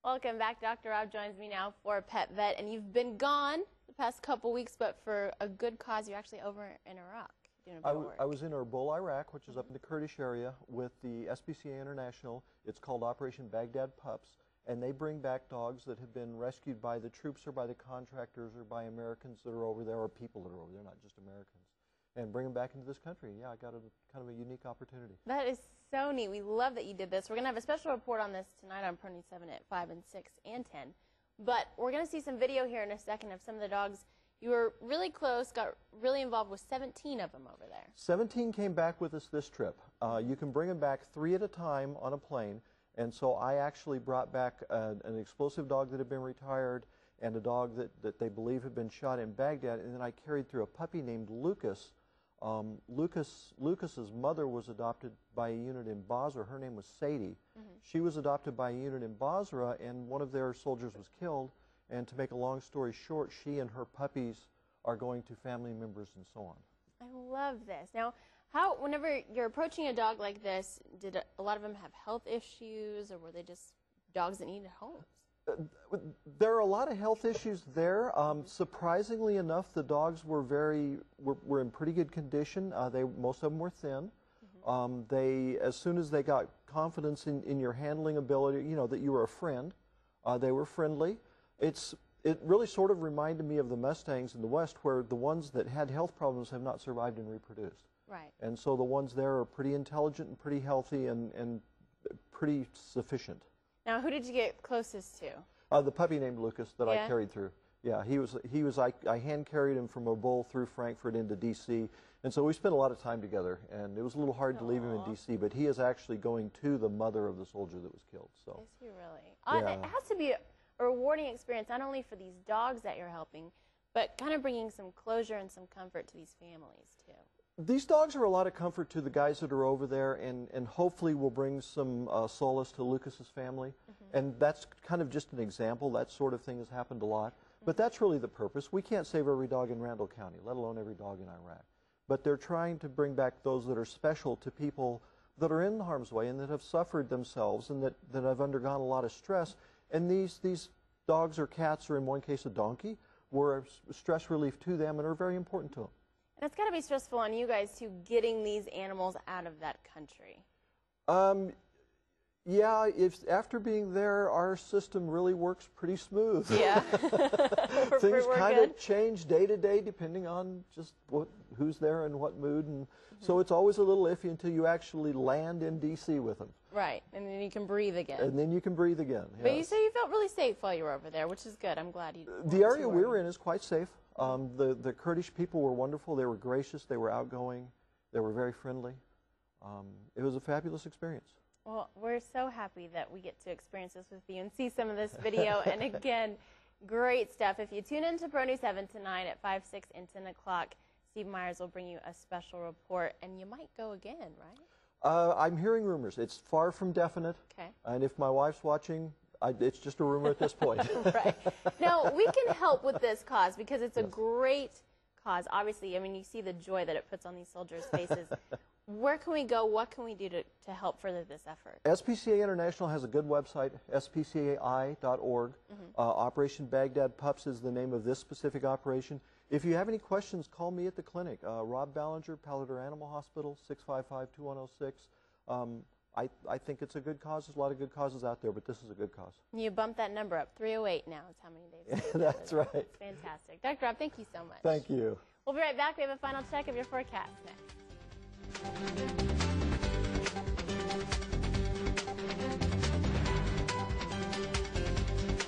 Welcome back. Dr. Rob joins me now for PetVet, and you've been gone the past couple weeks, but for a good cause. You're actually over in Iraq doing a bit of work. I was in Erbil, Iraq, which is up in the Kurdish area, with the SPCA International. It's called Operation Baghdad Pups, and they bring back dogs that have been rescued by the troops or by the contractors or by Americans that are over there, or people that are over there, not just Americans, and bring them back into this country. Yeah, I got a kind of a unique opportunity. That is so neat. We love that you did this. We're going to have a special report on this tonight on Pro News 7 at 5 and 6 and 10. But we're going to see some video here in a second of some of the dogs. You were really close, got really involved with 17 of them over there. 17 came back with us this trip. You can bring them back 3 at a time on a plane. And so I actually brought back an explosive dog that had been retired and a dog that they believe had been shot in Baghdad. And then I carried through a puppy named Lucas. Lucas's mother was adopted by a unit in Basra. Her name was Sadie. She was adopted by a unit in Basra, and one of their soldiers was killed. And to make a long story short, she and her puppies are going to family members and so on. I love this. Now, whenever you're approaching a dog like this, did a lot of them have health issues, or were they just dogs that needed homes? There are a lot of health issues there. Surprisingly enough, the dogs were were in pretty good condition. Most of them were thin. As soon as they got confidence in your handling ability, you know, that you were a friend, they were friendly. It really sort of reminded me of the Mustangs in the West, where the ones that had health problems have not survived and reproduced. Right. And so the ones there are pretty intelligent and pretty healthy and pretty sufficient. Now, who did you get closest to? The puppy named Lucas that I carried through. Yeah, I hand carried him from Erbil through Frankfurt into D.C. And so we spent a lot of time together, and it was a little hard to leave him in D.C., but he is actually going to the mother of the soldier that was killed. So. Is he really? Yeah. It has to be a rewarding experience, not only for these dogs that you're helping, but kind of bringing some closure and some comfort to these families, too. These dogs are a lot of comfort to the guys that are over there, and hopefully will bring some solace to Lucas's family. And that's kind of just an example. That sort of thing has happened a lot. But that's really the purpose. We can't save every dog in Randall County, let alone every dog in Iraq. But they're trying to bring back those that are special to people that are in harm's way and that have suffered themselves and that have undergone a lot of stress. And these dogs or cats, or in one case a donkey, were a stress relief to them and are very important to them. And it's got to be stressful on you guys, too, getting these animals out of that country. Yeah, after being there, our system really works pretty smooth. Yeah. Things kind of change day to day depending on just who's there and what mood. And so it's always a little iffy until you actually land in D.C. with them. Right. And then you can breathe again. And then you can breathe again. But you say you felt really safe while you were over there, which is good. I'm glad you did. The area we were in is quite safe. The Kurdish people were wonderful. They were gracious. They were outgoing. They were very friendly. It was a fabulous experience. Well, we're so happy that we get to experience this with you and see some of this video. And again, great stuff. If you tune in to Pro News 7 tonight at 5, 6, and 10 o'clock, Steve Myers will bring you a special report, and you might go again, right? I'm hearing rumors. It's far from definite. Okay. And if my wife's watching, it's just a rumor at this point. Right. Now, we can help with this cause because it's a great cause. Obviously, I mean, you see the joy that it puts on these soldiers' faces. Where can we go? What can we do to help further this effort? SPCA International has a good website, spcai.org. Operation Baghdad Pups is the name of this specific operation. If you have any questions, call me at the clinic. Rob Ballinger, Paladar Animal Hospital, 655-2106. I think it's a good cause. There's a lot of good causes out there, but this is a good cause. You bumped that number up. 308 now is how many days. That's right. It's fantastic. Dr. Rob, thank you so much. Thank you. We'll be right back. We have a final check of your forecast next.